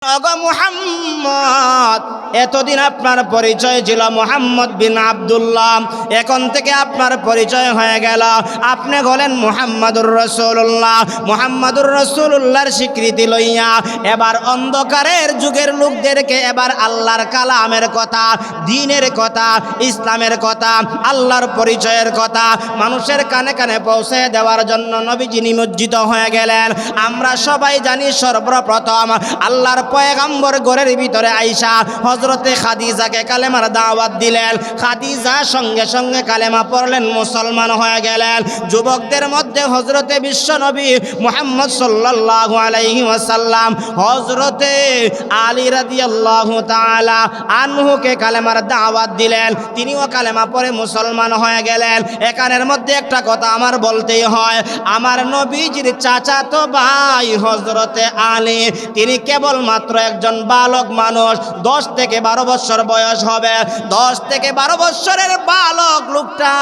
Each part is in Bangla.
ওগো মুহাম্মদ, এতদিন আপনার পরিচয় ছিল মুহাম্মদ বিন আব্দুল্লাহ, এখন থেকে আপনার পরিচয় হয়ে গেল আপনি হলেন মুহাম্মাদুর রাসূলুল্লাহ। মুহাম্মাদুর রাসূলুল্লাহর স্বীকৃতি লইয়া এবার অন্ধকারের যুগের লোকদেরকে এবার আল্লাহর কালামের কথা, দ্বীনের কথা, ইসলামের কথা, আল্লাহর পরিচয়ের কথা মানুষের কানে কানে পৌঁছে দেওয়ার জন্য নবীজি নিমজ্জিত হয়ে গেলেন। আমরা সবাই জানি সর্বপ্রথম আল্লাহর পয়গম্বর ঘরের ভিতরে আইসা হযরতে খাদিজাকে কালেমার দাওয়াত দিলেন। খাদিজা সঙ্গে সঙ্গে কালেমা পড়লেন, মুসলমান হয়ে গেলেন। যুবকদের মধ্যে হযরতে বিশ্বনবী মুহাম্মদ সাল্লাল্লাহু আলাইহি ওয়াসাল্লাম হযরতে আলী রাদিয়াল্লাহু তাআলা আনহুকে কালেমার দাওয়াত দিলেন, তিনিও কালেমা পড়ে মুসলমান হয়ে গেলেন। এখানের মধ্যে একটা কথা আমার বলতেই হয়, আমার নবীজির চাচাতো ভাই হযরতে আলী, তিনি কেবলমাত্র একজন বালক মানুষ, 10 থেকে 12 বছর বয়স হবে। 10 থেকে 12 বছরের বালক লোকটা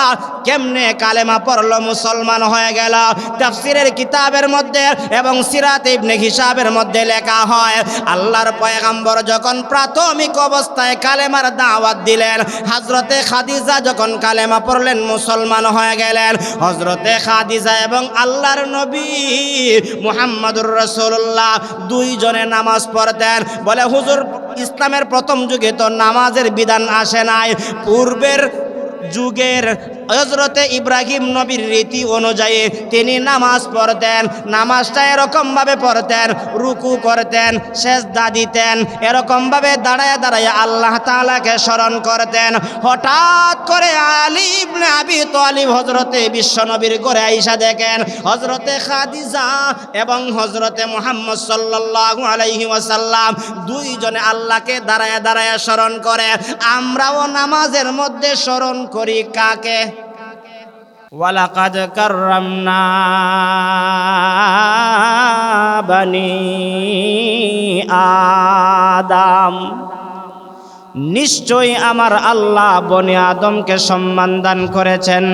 কেমনে কালেমা পড়লো, মুসলমান হয়ে গেল? তাফসীরের কিতাবের মধ্যে এবং সিরাত ইবনে হিশাবের মধ্যে লেখা হয়, আল্লাহর পয়গম্বর যখন প্রাথমিক অবস্থায় কালেমার দাওয়াত দিলেন, হযরতে খাদিজা যখন কালেমা পড়লেন মুসলমান হয়ে গেলেন। হযরতে খাদিজা এবং আল্লাহর নবী মুহাম্মাদুর রাসূলুল্লাহ দুইজনে নামাজ পড়তেন। বলে হুজুর, ইসলামের প্রথম যুগে তো নামাজের বিধান আসে নাই, পূর্বের যুগের হযরতে ইব্রাহিম নবীর রীতি অনুযায়ী তিনি নামাজ পড়তেন। নামাজটা এরকমভাবে পড়তেন, রুকু করতেন, সেজদা দিতেন, এরকমভাবে দাঁড়ায় দাঁড়ায় আল্লাহ তাআলাকে স্মরণ করতেন। হঠাৎ করে আলী ইবনে আবি তালিব হযরতে বিশ্বনবীর ঘরে আইসা দেখেন হযরতে খাদিজা এবং হযরতে মুহাম্মদ সাল্লাল্লাহু আলাইহি ওয়াসাল্লাম দুইজনে আল্লাহকে দাঁড়ায় দাঁড়ায় স্মরণ করে। আমরাও নামাজের মধ্যে স্মরণ করি কাকে? ওয়ালাকাদ কাররামনা বানি আদম, নিশ্চয়ই আমার আল্লাহ বনি আদমকে সম্মান দান করেছেন।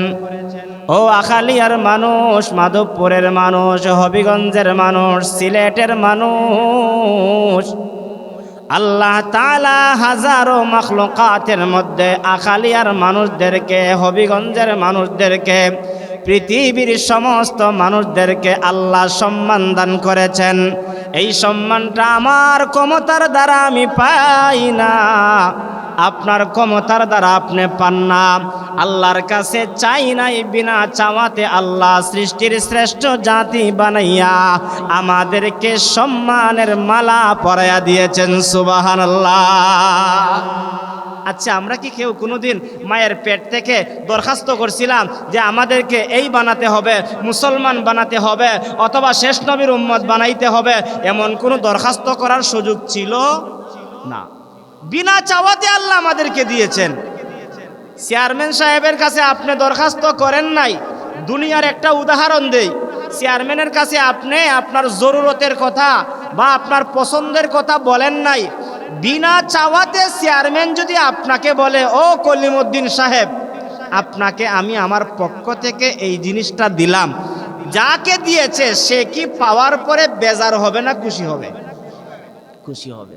ও আখালিয়ার মানুষ, মাধবপুরের মানুষ, হবিগঞ্জের মানুষ, সিলেটের মানুষ, আল্লাহ তাআলা হাজারো মাখলুকাতের মধ্যে আখালিয়ার মানুষদেরকে, হবিগঞ্জের মানুষদেরকে, পৃথিবীর সমস্ত মানুষদেরকে আল্লাহ সম্মান দান করেছেন। এই সম্মানটা আমার ক্ষমতার দ্বারা আমি পাই না, আপনার ক্ষমতার দ্বারা আপনি পান না। আল্লাহর কাছে চাই নাই, বিনা চাওয়াতে আল্লাহ সৃষ্টির শ্রেষ্ঠ জাতি বানাইয়া আমাদেরকে সম্মানের মালা পরাইয়া দিয়েছেন। সুবহানাল্লাহ। আচ্ছা, আমরা কি কেউ কোনোদিন মায়ের পেট থেকে দরখাস্ত করছিলাম যে আমাদেরকে এই বানাতে হবে, মুসলমান বানাতে হবে, অথবা শেষ নবীর উম্মত বানাইতে হবে? এমন কোনো দরখাস্ত করার সুযোগ ছিল না, বিনা চাওয়াতে আল্লাহ আমাদেরকে দিয়েছেন। চেয়ারম্যান সাহেবের কাছে আপনি দরখাস্ত করেন নাই। দুনিয়ার একটা উদাহরণ দেই, চেয়ারম্যানের কাছে আপনি আপনার জরুরতের কথা বা আপনার পছন্দের কথা বলেন নাই, বিনা চাওয়াতে চেয়ারম্যান যদি আপনাকে বলে, ও কলিমউদ্দিন সাহেব, আপনাকে আমি আমার পক্ষ থেকে এই জিনিসটা দিলাম, যাকে দিয়েছে সে কি পাওয়ার পরে বেজার হবে না খুশি হবে? খুশি হবে।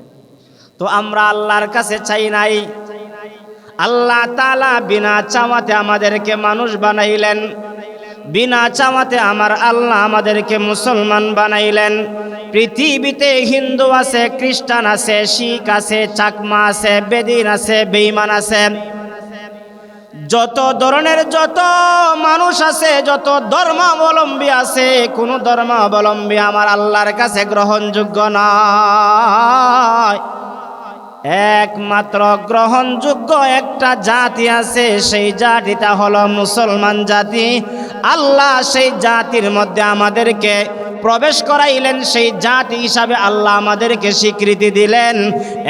তো আমরা আল্লাহর কাছে চাই নাই, আল্লাহ তাআলা বিনা চাওয়াতে আমাদেরকে মানুষ বানাইলেন, বিনা চাওয়াতে আমার আল্লাহ আমাদেরকে মুসলমান বানাইলেন। পৃথিবীতে হিন্দু আছে, খ্রিস্টান আছে, শিখ আছে, চাকমা আছে, বেদিন আছে, বেঈমান আছে, যত ধরনের যত মানুষ আছে, যত ধর্মাবলম্বী আছে, কোন ধর্মাবলম্বী আমার আল্লাহর কাছে গ্রহণযোগ্য নয়। একমাত্র গ্রহণযোগ্য একটা জাতি আছে, সেই জাতিটা হলো মুসলমান জাতি। আল্লাহ সেই জাতির মধ্যে আমাদেরকে প্রবেশ করাইলেন, সেই জাতি হিসাবে আল্লাহ আমাদেরকে স্বীকৃতি দিলেন।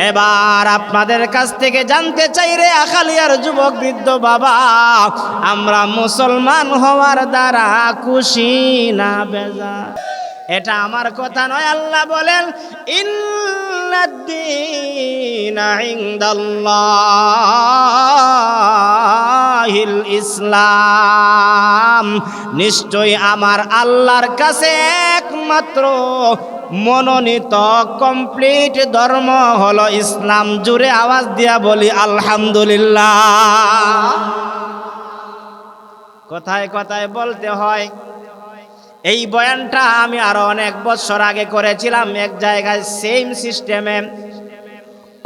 এবার আপনাদের কাছ থেকে জানতে চাই রে আখালিয়ার যুবক বৃদ্ধ বাবা, আমরা মুসলমান হওয়ার দ্বারা খুশি না বেজার? এটা আমার কথা নয়, আল্লাহ বলেন ইন্নাদ-দীনা ইনদাল্লাহ ইলাহিল ইসলাম, নিশ্চয়ই আমার আল্লাহর কাছে একমাত্র মনোনীত কমপ্লিট ধর্ম হলো ইসলাম। জুড়ে আওয়াজ দিয়া বলি আলহামদুলিল্লাহ। কথায় কথায় বলতে হয়। এই বয়ানটা আমি আরো অনেক বছর আগে করেছিলাম এক জায়গায় সেম সিস্টেমে।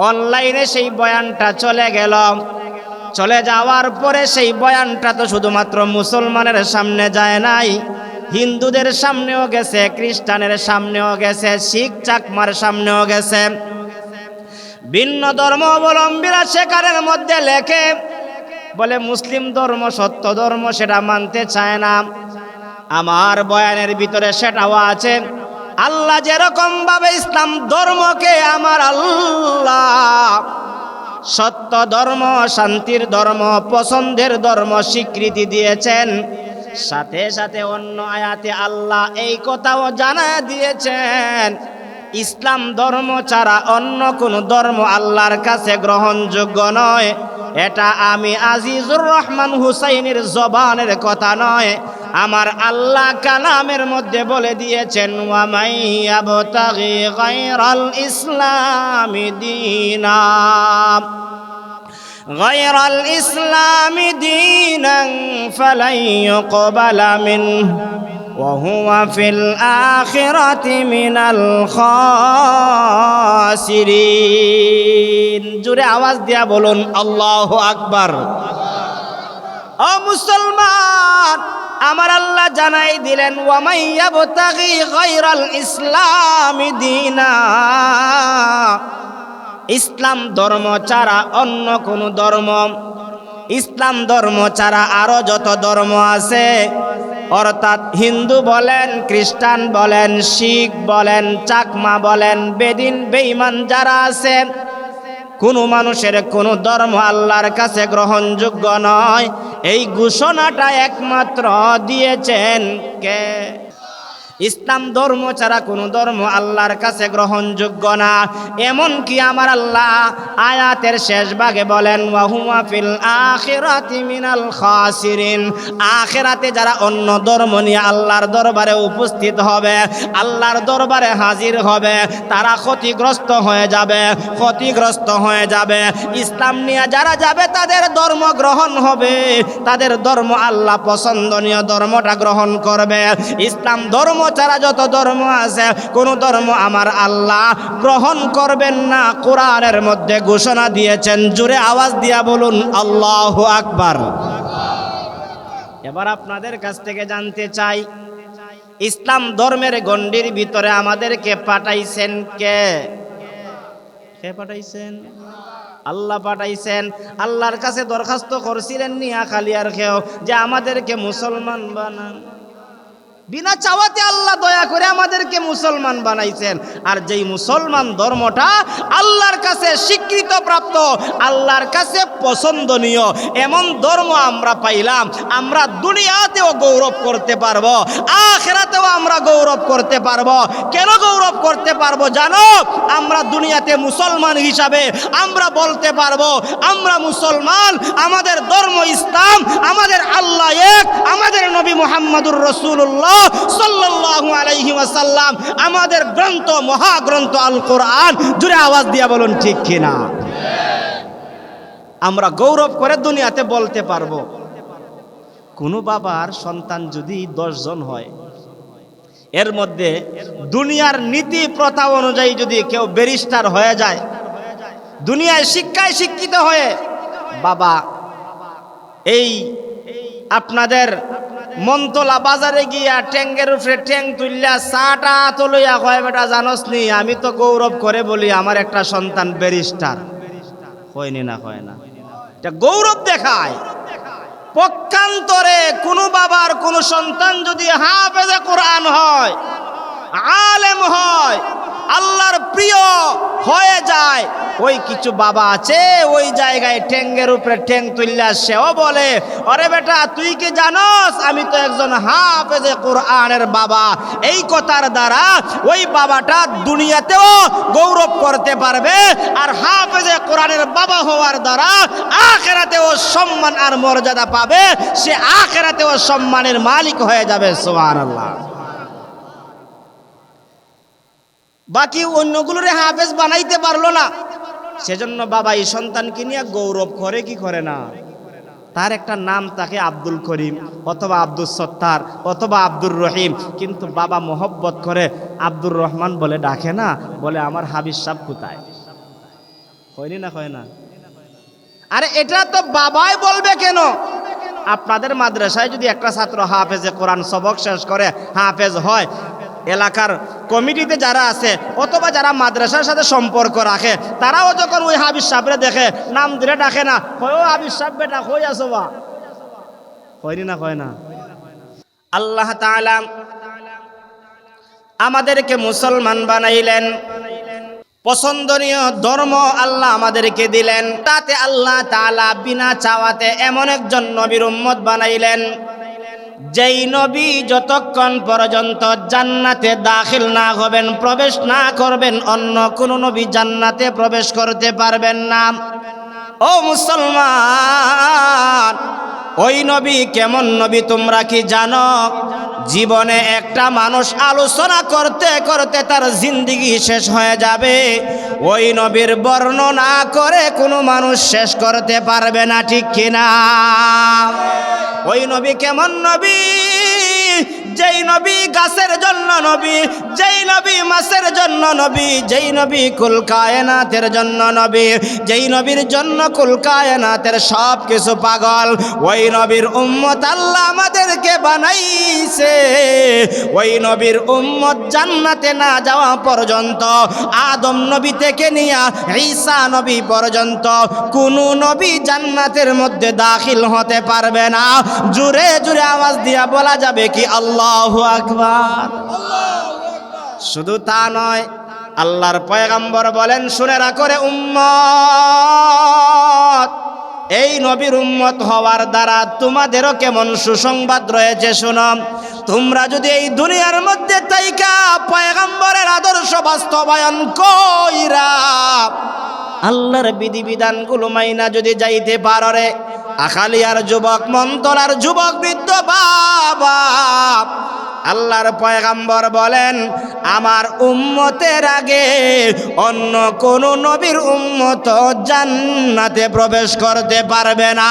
অনলাইনে সেই বয়ানটা চলে গেল। চলে যাওয়ার পরে সেই বয়ানটা তো শুধুমাত্র মুসলমানের সামনে যায় নাই, হিন্দুদের সামনেও গেছে, খ্রিস্টানের সামনেও গেছে, শিখ চাকমার সামনেও গেছে। ভিন্ন ধর্ম অবলম্বীরা সেখানের মধ্যে লেখে, বলে মুসলিম ধর্ম সত্য ধর্ম, সেটা মানতে চায় না। আমার বয়ানের ভিতরে সেটাও আছে। আল্লাহ যেরকম ভাবে ইসলাম ধর্মকে আমার আল্লাহ সত্য ধর্ম, শান্তির ধর্ম, পছন্দের ধর্ম স্বীকৃতি দিয়েছেন, সাথে সাথে অন্য আয়াতে আল্লাহ এই কথাও জানা দিয়েছেন, ইসলাম ধর্ম ছাড়া অন্য কোন ধর্ম আল্লাহর কাছে গ্রহণযোগ্য নয়। এটা আমি আজিজুর রহমান হুসাইনের জবানের কথা নয়, আমার আল্লাহ কালামের মধ্যে বলে দিয়েছেন, ওয়া মান ইয়াবতাগি গায়রাল ইসলামি দীনা গায়রাল ইসলামি দীনান ফালান ইউকবালা মিনহু ওয়া হুয়া ফিল আখিরাতি মিনাল খাসিরিন। জোরে আওয়াজ দিয়া বলুন আল্লাহু আকবার। ও মুসলমান, আমার আল্লাহ জানাই দিলেন, ওয়া মান ইয়াবতাগি গায়রাল ইসলামি দীনা, ইসলাম ধর্ম ছাড়া অন্য কোন ধর্ম, ইসলাম ধর্ম ছাড়া আরো যত ধর্ম আছে, অর্থাৎ হিন্দু বলেন, খ্রিস্টান বলেন, শিখ বলেন, চাকমা বলেন, বেদিন বেঈমান যারা আছে, কোন মানুষের কোন ধর্ম আল্লাহর কাছে গ্রহণযোগ্য নয়। এই ঘোষণাটা একমাত্র দিয়েছেন কে? ইসলাম ধর্ম ছাড়া কোনো ধর্ম আল্লাহর কাছে গ্রহণযোগ্য না। এমন কি আমার আল্লাহ আয়াতের শেষ ভাগে বলেন, ওয়া হুয়া ফিল আখিরাতি মিনাল খাসিরিন, আখিরাতে যারা অন্য ধর্ম নিয়ে আল্লাহর দরবারে উপস্থিত হবে, আল্লাহর দরবারে হাজির হবে, তারা ক্ষতিগ্রস্ত হয়ে যাবে, ক্ষতিগ্রস্ত হয়ে যাবে। ইসলাম নিয়ে যারা যাবে তাদের ধর্ম গ্রহণ হবে, তাদের ধর্ম আল্লাহ পছন্দনীয় ধর্মটা গ্রহণ করবে। ইসলাম ধর্ম ছাড়া যত ধর্ম আছে কোন ধর্ম আমার আল্লাহ গ্রহণ করবেন না, কোরআনের মধ্যে ঘোষণা দিয়েছেন। জোরে আওয়াজ দিয়া বলুন আল্লাহু আকবার। এবার আপনাদের কাছ থেকে জানতে চাই, ইসলাম ধর্মের গণ্ডির ভিতরে আমাদেরকে পাঠাইছেন কে? কে পাঠাইছেন? আল্লাহ পাঠাইছেন। আল্লাহর কাছে দরখাস্ত করছিলেন নিয়া খালিয়ার খেও যে আমাদেরকে মুসলমান বানান। বিনা চাওয়াতে আল্লাহ দয়া করে আমাদেরকে মুসলমান বানাইছেন। আর যেই মুসলমান ধর্মটা আল্লাহর কাছে স্বীকৃত প্রাপ্ত, আল্লাহর কাছে পছন্দনীয়, এমন ধর্ম আমরা পাইলাম, আমরা দুনিয়াতেও গৌরব করতে পারবো, আখিরাতেও আমরা গৌরব করতে পারবো। কেন গৌরব করতে পারবো জানো? আমরা দুনিয়াতে মুসলমান হিসাবে আমরা বলতে পারবো আমরা মুসলমান, আমাদের ধর্ম ইসলাম, আমাদের আল্লাহ এক, আমাদের নবী মুহাম্মদুর রাসূলুল্লাহ সাল্লাল্লাহু আলাইহি ওয়াসাল্লাম, আমাদের গ্রন্থ মহাগ্রন্থ আল কোরআন। জোরে আওয়াজ দিয়া বলুন ঠিক কিনা? আমরা গৌরব করে দুনিয়াতে বলতে পারবো। কোন বাবার সন্তান যদি 10 জন হয়, এর মধ্যে দুনিয়ার নীতি প্রথা অনুযায়ী যদি কেউ ব্যারিস্টার হয়ে যায়, দুনিয়ায় শিক্ষায় শিক্ষিত হয়ে, বাবা এই আপনাদের মন্তলা বাজারে গিয়া ট্যাঙ্গের উপরে ট্যাং তুললা চাটা তলইয়া কয়, বেটা জানোস নি আমি তো গৌরব করে বলি আমার একটা সন্তান ব্যারিস্টার। হয়নি না? হয় না? এটা গৌরব দেখায়। পক্ষান্তরে কোনো বাবার কোনো সন্তান যদি হাফেজে কোরআন হয়, আলেম হয়, আল্লাহর প্রিয় হয়ে যায়। ওই কিছু বাবা আছে ওই জায়গায় ঠ্যাঙ্গের উপরে ঠ্যাং তুললে সেও বলে, আরে বেটা তুই কি জানোস আমি তো একজন হাফেজে কোরআনের বাবা। এই কথার দ্বারা ওই বাবাটা দুনিয়াতেও গৌরব করতে পারবে, আর হাফেজে কোরআনের বাবা হওয়ার দ্বারা আখিরাতেও সম্মান আর মর্যাদা পাবে, সে আখিরাতেও সম্মানের মালিক হয়ে যাবে। সুবহানাল্লাহ। বাকি অন্যগুলোরে হাফেজ বানাইতে পারলো না, সেজন্য বাবা এই সন্তানকে নিয়ে গৌরব করে কি করে না। তার একটা নাম তাকে আব্দুল করিম অথবা আব্দুল সত্তার অথবা আব্দুর রহিম, কিন্তু বাবা মোহব্বত করে আব্দুর রহমান বলে ডাকে না, বলে আমার হাবিজ সাহেব কোথায়। হয়নি না, হয় না? আরে এটা তো বাবাই বলবে কেন? আপনাদের মাদ্রাসায় যদি একটা ছাত্র হাফেজে কোরআন সবক শেষ করে হাফেজ হয়, এলাকার কমিটিতে যারা আছে অথবা যারা মাদ্রাসার সাথে সম্পর্ক রাখে তারাও যখন ওই হাবিজ সাহেবরে দেখে নাম ধরে ডাকে না, হয় ও হাবিজ সাহেব বেটা কই আছো বা, হয়নি না, হয় না? আল্লাহ তাআলা আমাদেরকে মুসলমান বানাইলেন, পছন্দনীয় ধর্ম আল্লাহ আমাদেরকে দিলেন, তাতে আল্লাহ তাআলা বিনা চাওয়াতে এমন একজন নবীর উম্মত বানাইলেন যেই নবী যতক্ষণ পর্যন্ত জান্নাতে দাখিল না হবেন, প্রবেশ না করবেন, অন্য কোন নবী জান্নাতে প্রবেশ করতে পারবেন না। ও মুসলমান, ওই নবী কেমন নবী তোমরা কি জানো? জীবনে একটা মানুষ আলোচনা করতে করতে তার জিন্দেগি শেষ হয়ে যাবে, ওই নবীর বর্ণনা করে কোনো মানুষ শেষ করতে পারবে না, ঠিক কিনা? ওই নবী কেমন নবী? যেই নবী গাছের জন্য নবী, যেই নবী মাছের জন্য নবী, যেই নবী কুল কায়নাতের জন্য নবী, যেই নবীর জন্য কুল কায়নাতের সব কিছু পাগল, ওই নবীর উম্মত আল্লাহ আমাদেরকে বানাইছে। ওই নবীর উম্মত জান্নাতে না যাওয়া পর্যন্ত, আদম নবী থেকে নিয়ে ঈসা নবী পর্যন্ত কোন নবী জান্নাতের মধ্যে দাখিল হতে পারবে না। জোরে জোরে আওয়াজ দিয়া বলা যাবে কি আল্লাহু আকবার? শুধু তা নয়, আল্লাহর পয়গম্বর বলেন, শুনে রাখো রে উম্মত, এই নবীর উম্মত হওয়ার দ্বারা তোমাদেরও কেমন সুসংবাদ রয়েছে শোনো। তোমরা যদি এই দুনিয়ার মধ্যে তাইকা পয়গম্বরের আদর্শ বাস্তবায়ন কইরা আল্লাহর বিধিবিধানগুলো মাইনা যদি যাইতে পারো রে, আখালিয়ার যুবক, মন্তলার যুবক, বৃদ্ধ বাবা, আল্লাহর পয়গম্বর বলেন আমার উম্মতের আগে অন্য কোন নবীর উম্মত জান্নাতে প্রবেশ করতে পারবে না।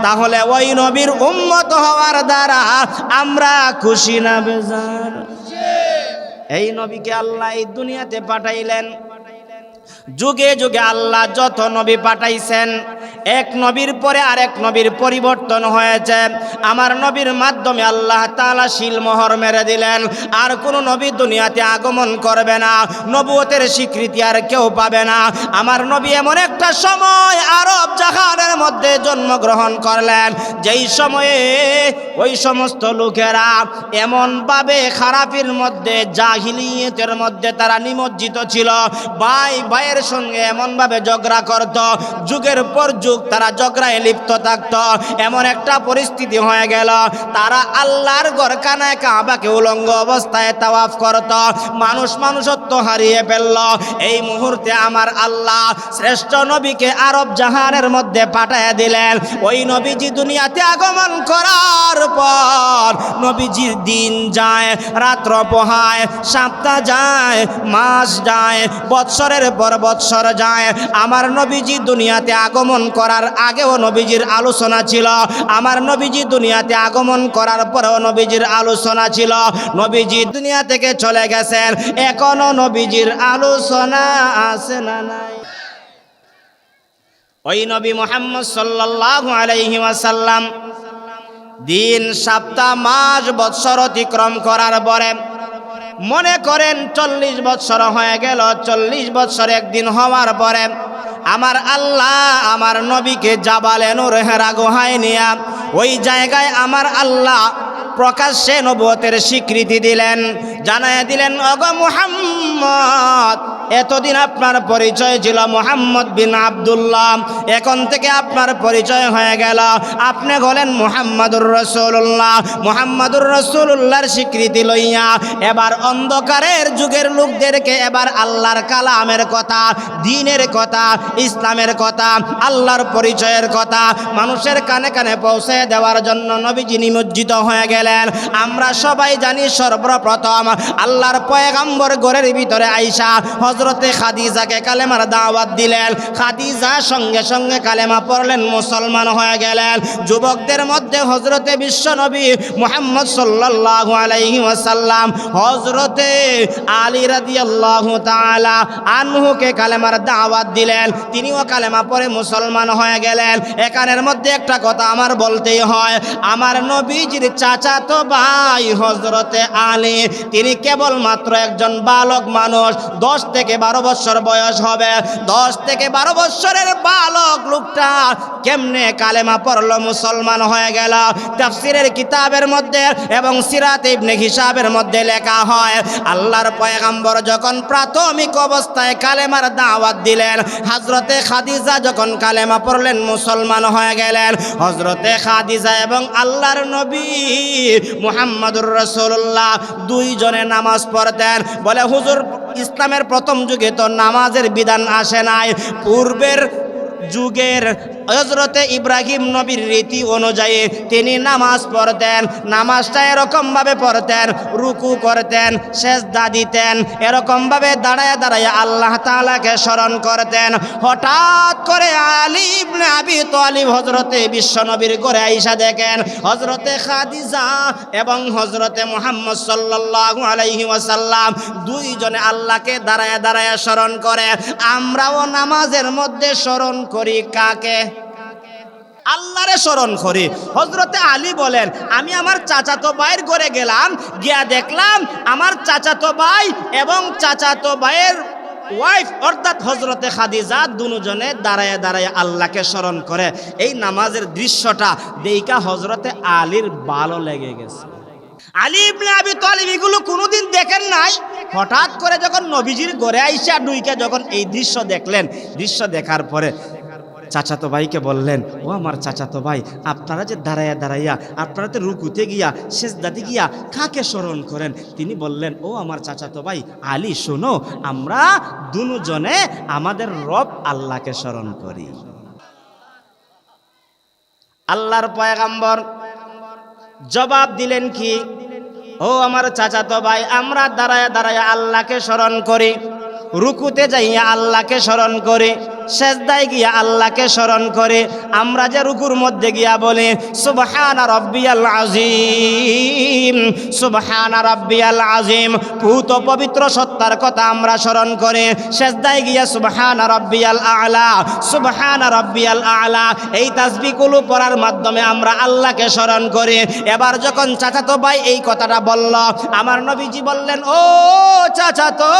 তাহলে ওই নবীর উম্মত হওয়ার দ্বারা আমরা খুশি না বেজার? এই নবীকে আল্লাহ এই দুনিয়াতে পাঠাইলেন। যুগে যুগে আল্লাহ যত নবী পাঠাইছেন, এক নবীর পরে আরেক নবীর পরিবর্তন হয়েছে। আমার নবীর মাধ্যমে আল্লাহ তাআলা শিলমোহর মেরে দিলেন, আর কোন নবী দুনিয়াতে আগমন করবে না, নবুয়তের স্বীকৃতি আর কেউ পাবে না। আমার নবী এমন একটা সময় আরব জাহানের মধ্যে জন্মগ্রহণ করলেন, যেই সময়ে ওই সমস্ত লোকেরা এমনভাবে খারাপের মধ্যে, জাহিলিয়তের মধ্যে তারা নিমজ্জিত ছিল। ভাই ভাইয়ের সঙ্গে এমনভাবে ঝগড়া করত, যুগের পর যুগ তারা ঝগড়ায় লিপ্ত থাকত। এমন একটা পরিস্থিতি হয়ে গেল, তারা আল্লাহর ঘর কানায় কাবাকে উলঙ্গ অবস্থায় তাওয়াফ করত। মানুষ মানুষত্ব হারিয়ে ফেলল। এই মুহূর্তে আমার আল্লাহ শ্রেষ্ঠ নবীকে আরব জাহানের মধ্যে পাঠিয়ে দিলেন। ওই নবীজি দুনিয়াতে আগমন করার পর নবীজির দিন যায়, রাত্র পোহায়, সপ্তাহ যায়, মাস যায়, বৎসরের পর বৎসর যায়। আমার নবীজি দুনিয়াতে আগমন করার আগেও নবীজির আলোচনা ছিল, আমার নবীজি দুনিয়াতে আগমন করার পরেও নবীজির আলোচনা ছিল। নবীজি দুনিয়া থেকে চলে গেছেন, এখনো নবীজির আলোচনা আছে না নাই? ওই নবী মুহাম্মদ সাল্লাল্লাহু আলাইহি ওয়াসাল্লাম দিন, সপ্তাহ, মাস, বৎসর অতিক্রম করার পরে মনে করেন 40 বৎসর হয়ে গেল। 40 বৎসর একদিন হওয়ার পরে আমার আল্লাহ আমার নবীকে জাবালে নূর হেরা গুহায় নিয়া ওই জায়গায় আমার আল্লাহ প্রকাশ্যে নবুয়তের স্বীকৃতি দিলেন, জানায় দিলেন, ওগো মুহাম্মদ, এতদিন আপনার পরিচয় ছিল মুহাম্মদ বিন আব্দুল্লাহ, এখন থেকে আপনার পরিচয় হয়ে গেল, আপনি হলেন মুহাম্মাদুর রাসূলুল্লাহ। মুহাম্মাদুর রাসূলুল্লাহর স্বীকৃতি লইয়া এবার অন্ধকারের যুগের লোকদেরকে এবার আল্লাহর কালামের কথা, দ্বীনের কথা, ইসলামের কথা, আল্লাহর পরিচয়ের কথা মানুষের কানে কানে পৌঁছে দেওয়ার জন্য নবীজি নিমজ্জিত হয়ে গেলেন। আমরা সবাই জানি সর্বপ্রথম আল্লাহর পয়গম্বর ঘরের ভিতরে আইসা হযরতে খাদিজাকে কালেমার দাওয়াত দিলেন। খাদিজা সঙ্গে সঙ্গে কালেমা পড়লেন, মুসলমান হয়ে গেলেন। যুবকদের মধ্যে হযরতে বিশ্বনবী মুহাম্মদ সাল্লাল্লাহু আলাইহি ওয়াসাল্লাম হযরতে আলী রাদিয়াল্লাহু তাআলা আনহুকে কালেমার দাওয়াত দিলেন, তিনিও কালেমা পড়ে মুসলমান হয়ে গেলেন। এখানের মধ্যে একটা কথা আমার বলতেই হয়, আমার নবীজির চাচাতো ভাই হযরতে আলী, তিনি কেবলমাত্র একজন বালক মানুষ, 10 থেকে 12 বছর বয়স হবে। 10 থেকে 12 বছরের বালক লোকটা কেমনে কালেমা পড়লো, মুসলমান হয়ে গেল? তাফসীরের কিতাবের মধ্যে এবং সিরাত ইবনে হিশাবের মধ্যে লেখা হয়, আল্লাহর পয়গম্বর যখন প্রাথমিক অবস্থায় কালেমার দাওয়াত দিলেন, হযরতে খাদিজা যখন কালেমা পড়লেন, মুসলমান হয়ে গেলেন। হযরতে খাদিজা এবং আল্লাহর নবী মুহাম্মাদুর রাসূলুল্লাহ দুইজনে নামাজ পড়তেন। বলে, হুজুর, ইসলামের প্রথম যুগে তো নামাজের বিধান আসে নাই, পূর্বের যুগের হযরতে ইব্রাহিম নবীর রীতি অনুযায়ী তিনি নামাজ পড়তেন। নামাজটা এরকমভাবে পড়তেন, রুকু করতেন, সেজদা দিতেন, এরকমভাবে দাঁড়ায় দাঁড়ায় আল্লাহ তাআলাকে স্মরণ করতেন। হঠাৎ করে আলী ইবনে আবি তালিব হযরতে বিশ্বনবীর ঘরে আইসা দেখেন হযরতে খাদিজা এবং হযরতে মুহাম্মদ সাল্লাল্লাহু আলাইহি ওয়াসাল্লাম দুইজনে আল্লাহকে দাঁড়ায় দাঁড়ায় স্মরণ করে। আমরাও নামাজের মধ্যে স্মরণ করি কাকে? আল্লাহরে স্মরণ করি। হযরতে আলী বলেন, আমি আমার চাচাতো ভাইয়ের ঘরে গেলাম, গিয়া দেখলাম আমার চাচাতো ভাই এবং চাচাতো ভাইয়ের ওয়াইফ অর্থাৎ হযরতে খাদিজা দুজনে দাঁড়ায় দাঁড়ায় আল্লাহকে স্মরণ করে। এই নামাজের দৃশ্যটা দেইখা হযরতে আলীর ভালো লেগে গেছে। আলী ইবনে আবি তালিব এগুলো কোনোদিন দেখেন নাই। হঠাৎ করে যখন নবীজির ঘরে আইসা ডুইকা যখন এই দৃশ্য দেখলেন, দৃশ্য দেখার পরে চাচাতো ভাইকে বললেন, ও আমার চাচাতো ভাই, আপনারা যে দাঁড়াইয়া দাঁড়াইয়া আপনারা তো রুকুতে গিয়া সেজদাতে গিয়া কাকে স্মরণ করেন? তিনি বললেন, ও আমার চাচাতো ভাই আলী, শোনো, আমরা দুজনে আমাদের রব আল্লাহকে স্মরণ করি। আল্লাহর পয়গম্বর জবাব দিলেন কি, ও আমার চাচাতো ভাই, আমরা দাঁড়ায়া দাঁড়ায়া আল্লাহকে স্মরণ করি, রুকুতে যাইয়া আল্লাহকে স্মরণ করি, সেজদায় গিয়া আল্লাহকে স্মরণ করে। আমরা যে রুকুর মধ্যে গিয়া বলি সুবহানা রাব্বিয়াল আযীম, সুবহানা রাব্বিয়াল আযীম, পুত পবিত্র সত্তার কথা আমরা স্মরণ করে। সেজদায় গিয়া সুবহানা রাব্বিয়াল আ'লা, সুবহানা রাব্বিয়াল আ'লা, এই তাসবিহগুলো পড়ার মাধ্যমে আমরা আল্লাহকে স্মরণ করি। এবার যখন চাচাতো ভাই এই কথাটা বলল, আমার নবীজি বললেন, ও চাচাতো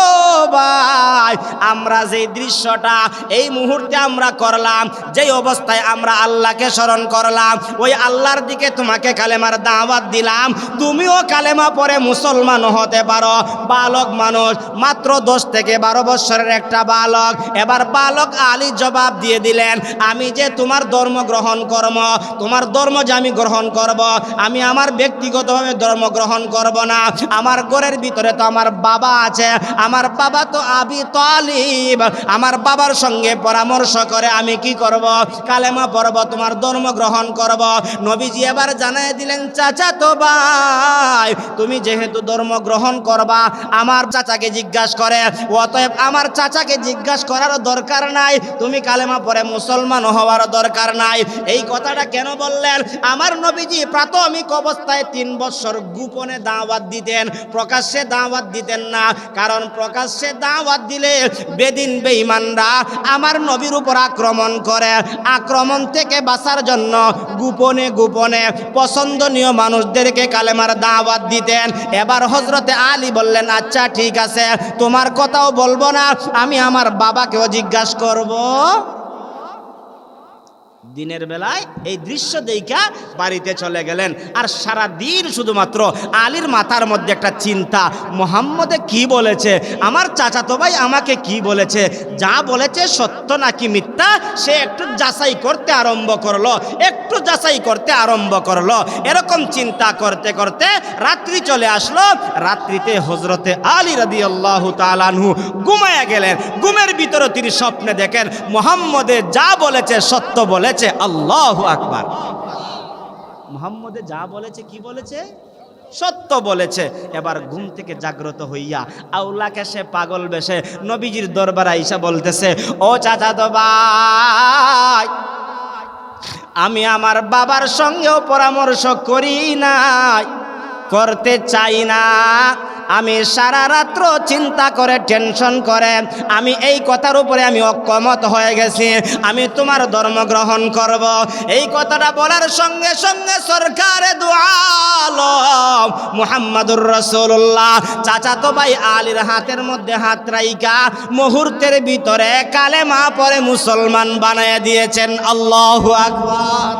ভাই, আমরা যে দৃশ্যটা এই মুহূর্তে আমরা করলাম, যেই অবস্থায় আমরা আল্লাহকে স্মরণ করলাম, ওই আল্লাহর দিকে তোমাকে কালেমার দাওয়াত দিলাম, তুমিও কালেমা পড়ে মুসলমান হতে পারো। বালক মানুষ, মাত্র 10 থেকে 12 বছরের একটা বালক। এবার বালক আলী জবাব দিয়ে দিলেন, আমি যে তোমার ধর্ম গ্রহণ করব, তোমার ধর্ম যে আমি গ্রহণ করব, আমি আমার ব্যক্তিগতভাবে ধর্ম গ্রহণ করব না। আমার ঘরের ভিতরে তো আমার বাবা আছে, আমার বাবা তো আবি তালিব, আমার বাবার সঙ্গে পরামর্শ করে আমি কি করব? কালেমা পড়ব, তোমার ধর্ম গ্রহণ করব। নবীজি এবার জানাই দিলেন, চাচাতো ভাই, তুমি যেহেতু ধর্ম গ্রহণ করবা, আমার চাচাকে জিজ্ঞাসা করে, অতএব আমার চাচাকে জিজ্ঞাসা করার দরকার নাই, তুমি কালেমা পড়ে মুসলমান হওয়ার দরকার নাই। এই কথাটা কেন বললেন? আমার নবীজি প্রাথমিক অবস্থায় 3 বছর গোপনে দাওয়াত দিতেন, প্রকাশ্যে দাওয়াত দিতেন না। কারণ প্রকাশ্যে দাওয়াত দিলে বেদিন বেঈমানরা আমার নবীর উপর আক্রমণ করে। আক্রমণ থেকে বাঁচার জন্য গোপনে গোপনে পছন্দনীয় মানুষদেরকে কালেমার দাওয়াত দিতেন। এবার হযরতে আলী বললেন, আচ্ছা ঠিক আছে, তোমার কথাও বলবো না, আমি আমার বাবাকেও জিজ্ঞাসা করব। দিনের বেলায় এই দৃশ্য দেখা বাড়িতে চলে গেলেন। আর সারা দিন শুধুমাত্র আলীর মাথার মধ্যে একটা চিন্তা, মুহাম্মদে কি বলেছে, আমার চাচাতো ভাই আমাকে কি বলেছে, যা বলেছে সত্য নাকি মিথ্যা, সে একটু যাচাই করতে আরম্ভ করলো, একটু যাচাই করতে আরম্ভ করলো। এরকম চিন্তা করতে করতে রাত্রি চলে আসলো। রাত্রিতে হযরতে আলী রাদিয়াল্লাহু তাআলা আনহু ঘুমায়া গেলেন। ঘুমের ভিতরে তিনি স্বপ্নে দেখেন মুহাম্মদে যা বলেছে সত্য বলেছে। আল্লাহু আকবার। মুহাম্মদে যা বলেছে কি বলেছে, সত্য বলেছে। এবার ঘুম থেকে জাগ্রত হইয়া আউলাকে সে পাগল বেশে নবীজির দরবারে আইসা বলতেছে, ও চাচাতো ভাই, আমি আমার বাবার সঙ্গেও পরামর্শ করি নাই, করতে চাই না। আমি সারা রাত্র চিন্তা করে টেনশন করে আমি এই কথার উপরে আমি অক্ষমত হয়ে গেছি, আমি তোমার ধর্ম গ্রহণ করব। এই কথাটা বলার সঙ্গে সঙ্গে সরকারে দু আলম মুহাম্মাদুর রাসূলুল্লাহ চাচাতো ভাই আলীর হাতের মধ্যে হাত রাইখা মুহূর্তের ভিতরে কালেমা পড়ে মুসলমান বানায়া দিয়েছেন। আল্লাহু আকবার।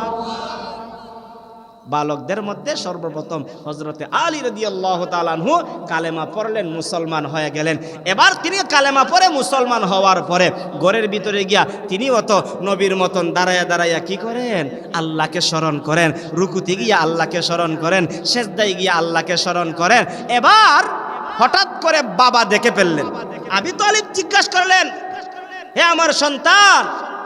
বালকদের মধ্যে সর্বপ্রথম হযরতে আলী রাদিয়াল্লাহু তাআলা আনহু কালেমা পড়লেন, মুসলমান হয়ে গেলেন। এবার তিনি কালেমা পড়ে মুসলমান হওয়ার পরে ঘরের ভিতরে গিয়া তিনিও তো নবীর মতন দাঁড়ায়া দাঁড়াইয়া কি করেন, আল্লাহকে স্মরণ করেন, রুকুতে গিয়া আল্লাহকে স্মরণ করেন, সেজদায় গিয়া আল্লাহকে স্মরণ করেন। এবার হঠাৎ করে বাবা দেখে ফেললেন। আবু তালিব জিজ্ঞাসা করলেন, হে আমার সন্তান,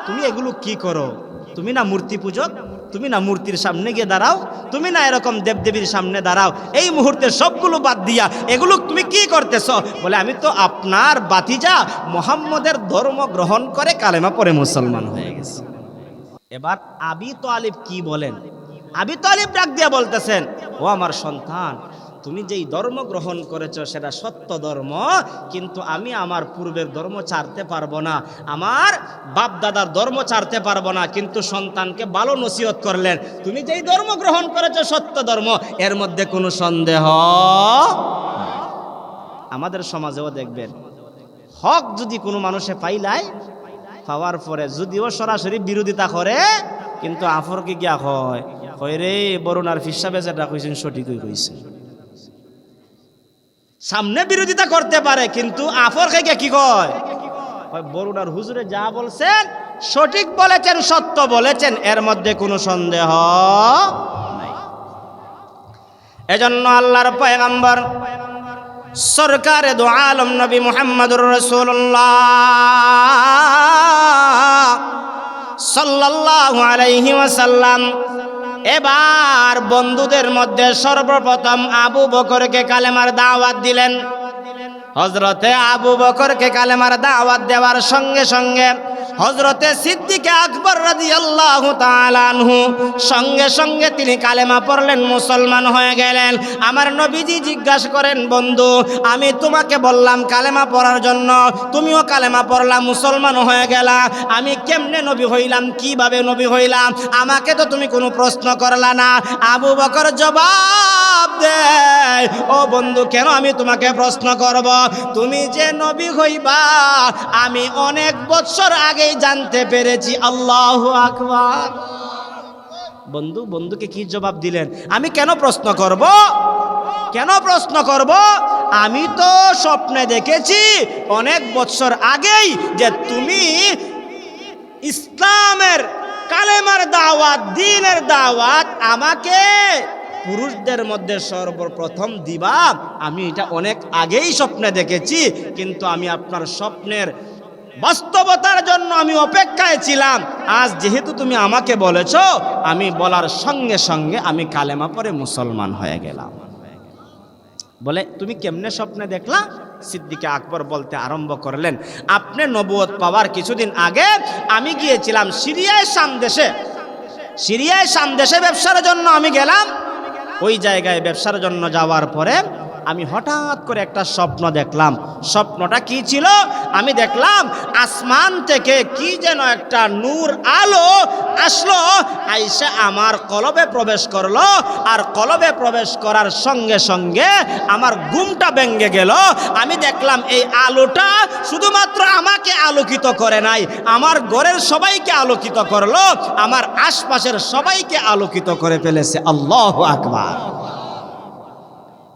তুমি এগুলো কি করো? তুমি না মূর্তি পূজক, তুমি না মূর্তির সামনে গিয়ে দাঁড়াও, তুমি না এরকম দেবদেবীর সামনে দাঁড়াও, এই মুহূর্তে সবগুলো বাদ দিয়া এগুলো তুমি কি করতেছ? বলে, আমি তো আপনার বাতিজা মুহাম্মদের ধর্ম গ্রহণ করে কালেমা পড়ে মুসলমান হয়ে গেছি। এবার আবু তালিব কি বলেন? আবু তালিব ডাক দিয়া বলতেছেন, ও আমার সন্তান, তুমি যেই ধর্ম গ্রহণ করেছ সেটা সত্য ধর্ম, কিন্তু আমি আমার পূর্বের ধর্ম ছাড়তে পারবো না, আমার বাপ দাদার ধর্ম ছাড়তে পারবো না। কিন্তু সন্তানকে ভালো নসিহত করলেন, তুমি যেই ধর্ম গ্রহণ করেছ সত্য ধর্ম, এর মধ্যে কোনো সন্দেহ। আমাদের সমাজেও দেখবেন, হক যদি কোনো মানুষে পাইলায়, পাওয়ার পরে যদিও সরাসরি বিরোধিতা করে, কিন্তু আফরকে গিয়া হয় রে বরুণার ফিসাবে যেটা কইছেন সঠিকই কইছে। সামনে বিরোধিতা করতে পারে, কিন্তু আফর খাইকে কি কয়, বরুণার হুজুরে যা বলছেন সঠিক বলেছেন, সত্য বলেছেন, এর মধ্যে কোনো সন্দেহ নাই। এজন্য আল্লাহর পয়গম্বর সরকারে দু আলম নবী মুহাম্মদুর রাসূলুল্লাহ সাল্লাল্লাহু আলাইহি ওয়াসাল্লাম এবার বন্ধুদের মধ্যে সর্বপ্রথম আবু বকরকে কালেমার দাওয়াত দিলেন। হযরতে আবু বকরকে কালেমার দাওয়াত দেওয়ার সঙ্গে সঙ্গে হযরতে সিদ্দিক আকবর রাদিয়াল্লাহু তাআলা আনহু সঙ্গে সঙ্গে তিনি কালেমা পড়লেন, মুসলমান হয়ে গেলেন। আমার নবীজি জিজ্ঞাসা করেন, বন্ধু, আমি তোমাকে বললাম কালেমা পড়ার জন্য, তুমিও কালেমা পড়লা, মুসলমান হয়ে গেলা, আমি কেমনে নবী হইলাম, কিভাবে নবী হইলাম, আমাকে তো তুমি কোনো প্রশ্ন করলা না। আবু বকর জবাব দেয়, ও বন্ধু, কেন আমি তোমাকে প্রশ্ন করব? তুমি যে নবী হইবা আমি অনেক বছর আগেই জানতে পেরেছি। আল্লাহু আকবার। বন্ধুকে কি জবাব দিলেন? আমি কেন প্রশ্ন করব? কেন প্রশ্ন করব? আমি তো স্বপ্নে দেখেছি অনেক বছর আগেই যে তুমি ইসলামের কালেমার দাওয়াত, দ্বীনের দাওয়াত আমাকে পুরুষদের মধ্যে সর্বপ্রথম দিবা। আমি এটা অনেক আগেই স্বপ্নে দেখেছি, কিন্তু আমি আপনার স্বপ্নের বাস্তবতার জন্য আমি অপেক্ষায় ছিলাম। আজ যেহেতু তুমি আমাকে বলেছ, আমি বলার সঙ্গে সঙ্গে আমি কালেমা পড়ে মুসলমান হয়ে গেলাম। বলে, তুমি কেমনে স্বপ্নে দেখলা? সিদ্দিক আকবর বলতে আরম্ভ করলেন, আপনি নবুয়ত পাওয়ার কিছুদিন আগে আমি গিয়েছিলাম সিরিয়ায় শাম দেশে ব্যবসার জন্য আমি গেলাম। ওই জায়গায় ব্যবসার জন্য যাওয়ার পরে আমি হঠাৎ করে একটা স্বপ্ন দেখলাম। স্বপ্নটা কি ছিল? আমি দেখলাম আসমান থেকে কি যেন একটা নূর আলো আসলো, আইসা আমার কলবে প্রবেশ করলো। আর কলবে প্রবেশ করার সঙ্গে সঙ্গে আমার ঘুমটা ভেঙে গেল। আমি দেখলাম এই আলোটা শুধুমাত্র আমাকে আলোকিত করে নাই, আমার ঘরের সবাইকে আলোকিত করলো, আমার আশপাশের সবাইকে আলোকিত করে ফেলেছে। আল্লাহু আকবার।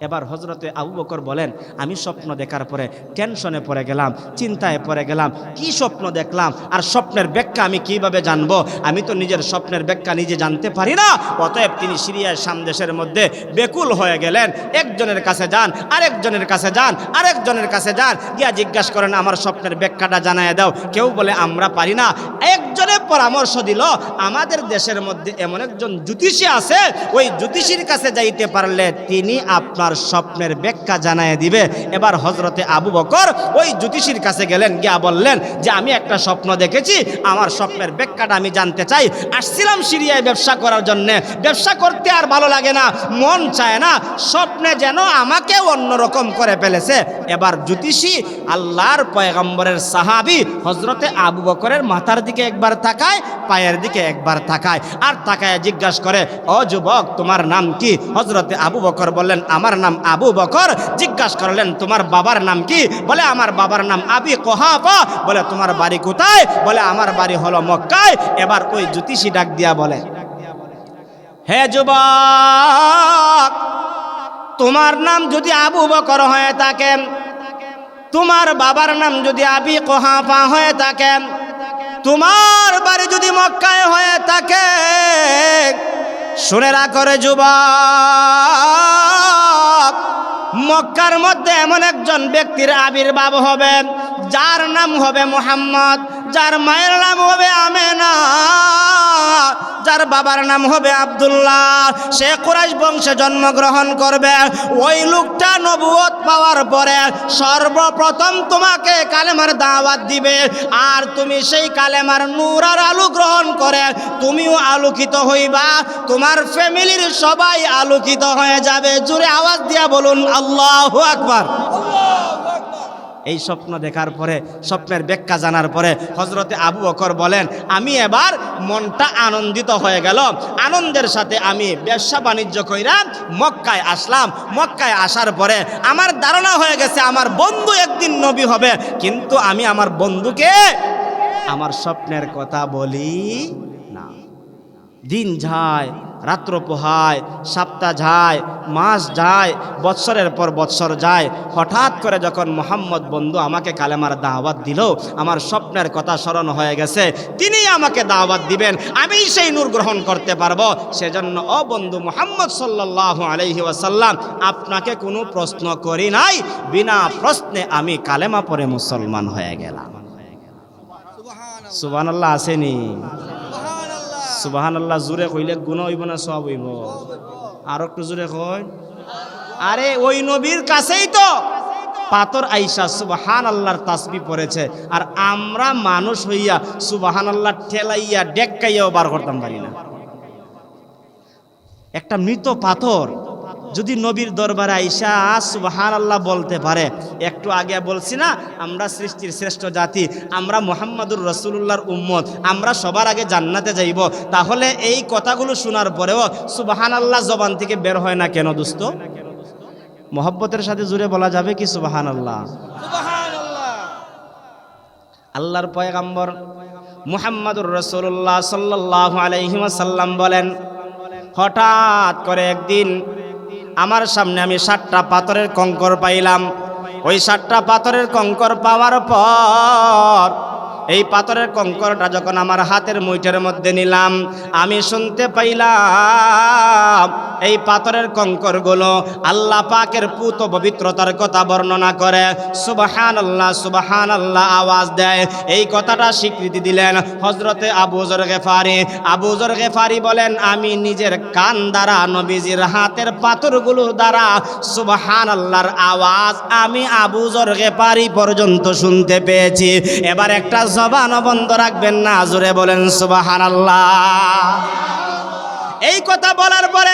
এবার হযরতে আবু বকর বলেন, আমি স্বপ্ন দেখার পরে টেনশনে পড়ে গেলাম, চিন্তায় পড়ে গেলাম, কি স্বপ্ন দেখলাম আর স্বপ্নের ব্যাখ্যা আমি কিভাবে জানবো? আমি তো নিজের স্বপ্নের ব্যাখ্যা নিজে জানতে পারি না। অতএব তিনি সিরিয়ার শাম দেশের মধ্যে বেকুল হয়ে গেলেন। একজনের কাছে যান, আরেকজনের কাছে যান, আরেকজনের কাছে যান, গিয়া জিজ্ঞাসা করেন আমার স্বপ্নের ব্যাখ্যাটা জানায় দাও। কেউ বলে আমরা পারি না। একজনের পরামর্শ দিল, আমাদের দেশের মধ্যে এমন একজন জ্যোতিষী আছে, ওই জ্যোতিষীর কাছে যাইতে পারলে তিনি আপনার স্বপ্নের ব্যাখ্যা জানায় দিবে। এবার হযরতে আবু বকর ওই জ্যোতিষীর কাছে গেলেন, গিয়া বললেন যে আমি একটা স্বপ্ন দেখেছি, আমার স্বপ্নের ব্যাখ্যাটা আমি জানতে চাই। আসছিলাম সিরিয়ায় ব্যবসা করার জন্য, ব্যবসা করতে আর ভালো লাগে না, মন চায় না, স্বপ্নে যেন আমাকে অন্যরকম করে ফেলেছে। এবার জ্যোতিষী আল্লাহর পয়গম্বরের সাহাবী হযরতে আবু বকরের মাথার দিকে একবার তাকায়, পায়ের দিকে একবার তাকায়, আর তাকায় জিজ্ঞাসা করে, ও যুবক তোমার নাম কি? হযরতে আবু বকর বললেন আমার নাম আবু বকর। জিজ্ঞাসা করলেন তোমার বাবার নাম কি? বলে আমার বাবার নাম আবি কুহাফা। বলে তোমার বাড়ি কোথায়? বলে আমার বাড়ি হলো মক্কায়। এবার ওই জ্যোতিষী ডাক দিয়া বলে, হে যুবক, তোমার নাম যদি আবু বকর হয়ে থাকে, তোমার বাবার নাম যদি আবি কুহাফা হয়ে থাকে, তোমার বাড়ি যদি মক্কায় হয়ে থাকে, শুনে রাখো রে যুবক, মক্কার মধ্যে এমন একজন ব্যক্তির আবির্ভাব হবে যার নাম হবে মুহাম্মদ, যার মায়ের নাম হবে আমেনা, যার বাবার নাম হবে আব্দুল্লাহ। সে কুরাইশ বংশে জন্মগ্রহণ করবে। ওই লোকটা নবুয়ত পাওয়ার পরে সর্বপ্রথম তোমাকে কালেমার দাওয়াত দিবে, আর তুমি সেই কালেমার নূর আর আলো গ্রহণ করে তুমিও আলোকিত হইবা, তোমার ফ্যামিলির সবাই আলোকিত হয়ে যাবে। জোরে আওয়াজ দিয়া বলুন আল্লাহু আকবার। এই স্বপ্ন দেখার পরে, স্বপ্নের ব্যাখ্যা জানার পরে হযরতে আবু বকর বলেন, আমি এবার মনটা আনন্দিত হয়ে গেল। আনন্দের সাথে আমি ব্যবসা বাণিজ্য কইরা মক্কায় আসলাম। মক্কায় আসার পরে আমার ধারণা হয়ে গেছে আমার বন্ধু একদিন নবী হবে, কিন্তু আমি আমার বন্ধুকে আমার স্বপ্নের কথা বলি না। দিন যায়, রাত্র পোহায়, সপ্তাহ যায়, মাস যায়, বৎসরের পর বৎসর যায়। হঠাৎ করে যখন মোহাম্মদ বন্ধু আমাকে কালেমার দাওয়াত দিল, আমার স্বপ্নের কথা স্মরণ হয়ে গেছে, তিনি আমাকে দাওয়াত দিবেন, আমি সেই নূর গ্রহণ করতে পারবো। সেজন্য ও বন্ধু মুহাম্মদ সাল্লাল্লাহু আলাইহি ওয়াসাল্লাম, আপনাকে কোনো প্রশ্ন করি নাই, বিনা প্রশ্নে আমি কালেমা পড়ে মুসলমান হয়ে গেলাম। সুবহানাল্লাহ আসেনি? সুবহানাল্লাহ জোরে কইলে গুণ হইব না সওয়াব হইব? আর একটু জোরে কই। আরে ওই নবীর কাছেই তো পাথর আইসা সুবহানাল্লাহর তাসবিহ পড়েছে, আর আমরা মানুষ হইয়া সুবহানাল্লাহ ঠেলাইয়া ডেক্কাইয়াও বার করতাম পারি না। একটা মৃত পাথর যদি নবীর দরবারে আইসা সুবহানাল্লাহ বলতে পারে। একটু আগে বলছি না, আমরা সৃষ্টির শ্রেষ্ঠ জাতি, আমরা মুহাম্মাদুর রাসূলুল্লাহর উম্মত, আমরা সবার আগে জান্নাতে যাইব। তাহলে এই কথাগুলো শোনার পরেও সুবহানাল্লাহ জবান থেকে বের হয় না কেন দোস্ত? মোহব্বতের সাথে জুড়ে বলা যাবে কি সুবহানাল্লাহ? আল্লাহর পয়গম্বর মুহাম্মাদুর রাসূলুল্লাহ সাল্লাল্লাহু আলাইহি ওয়াসাল্লাম বলেন, হঠাৎ করে একদিন আমার সামনে আমি 7টা পাথরের কঙ্কর পাইলাম। ওই 7টা পাথরের কঙ্কর পাওয়ার পর এই পাথরের কঙ্করটা যখন আমার হাতের মুঠের মধ্যে নিলাম, আমি শুনতে পাইলাম এই পাথরের কঙ্করগুলো আল্লাহ পাকের পুত পবিত্রতার কথা বর্ণনা করে, সুবহানাল্লাহ সুবহানাল্লাহ আওয়াজ দেয়। এই কথাটা স্বীকৃতি দিলেন হযরতে আবু যর গিফারি। আবু যর গিফারি বলেন, আমি নিজের কান দ্বারা নবীজির হাতের পাথরগুলো দ্বারা সুবহানাল্লাহর আওয়াজ আমি আবু যর গিফারি পর্যন্ত শুনতে পেয়েছি। এবার একটা জবানও বন্ধ রাখবেন না, জোরে বলেন সুবহানাল্লাহ। এই কথা বলার পরে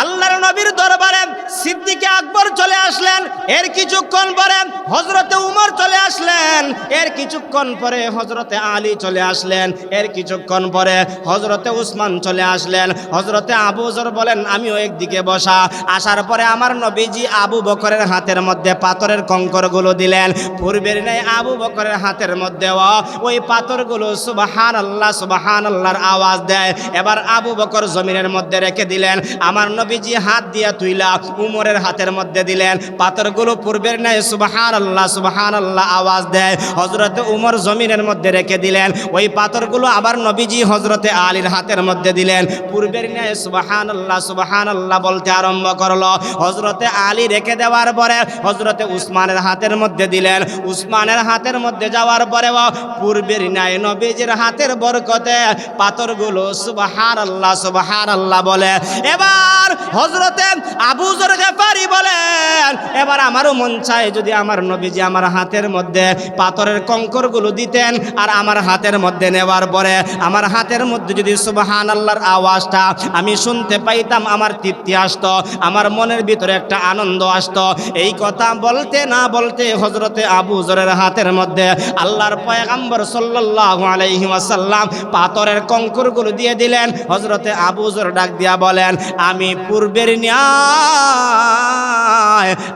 আল্লাহর নবীর দরবারে সিদ্দিকে আকবর চলে আসলেন, এর কিছুক্ষণ পরে হযরতে উমর চলে আসলেন, এর কিছুক্ষণ পরে হযরতে আলী চলে আসলেন, এর কিছুক্ষণ পরে হযরতে উসমান চলে আসলেন। হযরতে আবু যর বলেন আমিও একদিকে বসা। আসার পরে আমার নবীজি আবু বকরের হাতের মধ্যে পাথরের কঙ্করগুলো দিলেন। পূর্বের ন্যায় আবু বকরের হাতের মধ্যেও ওই পাথরগুলো সুবহানাল্লাহ সুবহানাল্লাহর আওয়াজ দেয়। এবার আবু বকর জমিনের মধ্যে রেখে দিলেন, আমার নবীজি হাত দিয়া তুইলা উমরের হাতের মধ্যে দিলেন। পাথরগুলো পূর্বের ন্যায় সুবহানাল্লাহ সুবহানাল্লাহ আওয়াজ দেয়। হযরতে উমর জমিনের মধ্যে রেখে দিলেন, ওই পাথরগুলো আবার নবীজি হযরতে আলীর হাতের মধ্যে দিলেন। পূর্বের ন্যায় সুবহানাল্লাহ সুবহানাল্লাহ বলতে আরম্ভ করলো। হযরতে আলী রেখে দেওয়ার পরে হযরতে উসমানের হাতের মধ্যে দিলেন। উসমানের হাতের মধ্যে যাওয়ার পরেও পূর্বের ন্যায় নবীজির হাতের বরকতে পাথরগুলো সুবহানাল্লাহ সুবহানাল্লাহ বলে। এবার হযরতে আবু যর গফারি বলেন এবার আমারও মন চায় যদি আমার নবীজি আমার হাতের মধ্যে পাথরের কঙ্করগুলো দিতেন আর আমার হাতের মধ্যে নেওয়ার পরে আমার হাতের মধ্যে যদি সুবহানাল্লাহর আওয়াজটা আমি শুনতে পাইতাম, আমার তৃপ্তি আসতো, আমার মনের ভিতরে একটা আনন্দ আসতো। এই কথা বলতে না বলতে হযরতে আবু যরের হাতের মধ্যে আল্লাহর পয়গম্বর সাল্লাল্লাহু আলাইহি ওয়াসাল্লাম পাথরের কঙ্করগুলো দিয়ে দিলেন। হযরতে আবু যর ডাক দিয়া বলেন আমি পূর্বের ন্যায়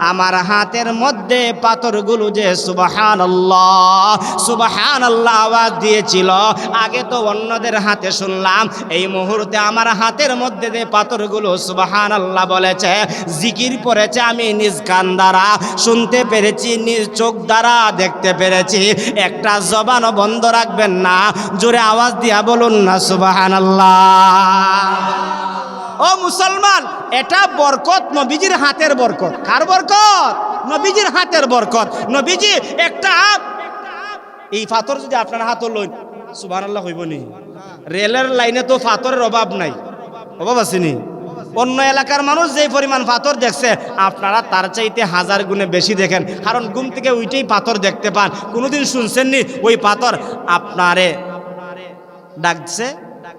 আমার হাতের মধ্যে পাথরগুলো যে সুবহানাল্লাহ সুবহানাল্লাহ আওয়াজ দিয়েছিল, আগে তো অন্যদের হাতে শুনলাম, এই মুহূর্তে আমার হাতের মধ্যে যে পাথরগুলো সুবহানাল্লাহ বলেছে, জিকির পড়েছে, আমি নিজ কান দ্বারা শুনতে পেরেছি, নিজ চোখ দ্বারা দেখতে পেরেছি। একটা জবানও বন্ধ রাখবেন না, জোরে আওয়াজ দিয়া বলুন না সুবহানাল্লাহ। ও মুসলমান, এটা বরকত নবীজির হাতের বরকত। কার বরকত? নবীজির হাতের বরকত। নবীজি একটা এই পাথর যদি আপনার হাতে লইন সুবহানাল্লাহ হইব নি? রেলের লাইনে তো পাথরের অভাব নাই, অভাব আসেনি? অন্য এলাকার মানুষ যে পরিমাণ পাথর দেখছে আপনারা তার চাইতে হাজার গুণে বেশি দেখেন, কারণ ঘুম থেকে ওইটাই পাথর দেখতে পান। কোনোদিন শুনছেননি ওই পাথর আপনারে ডাকছে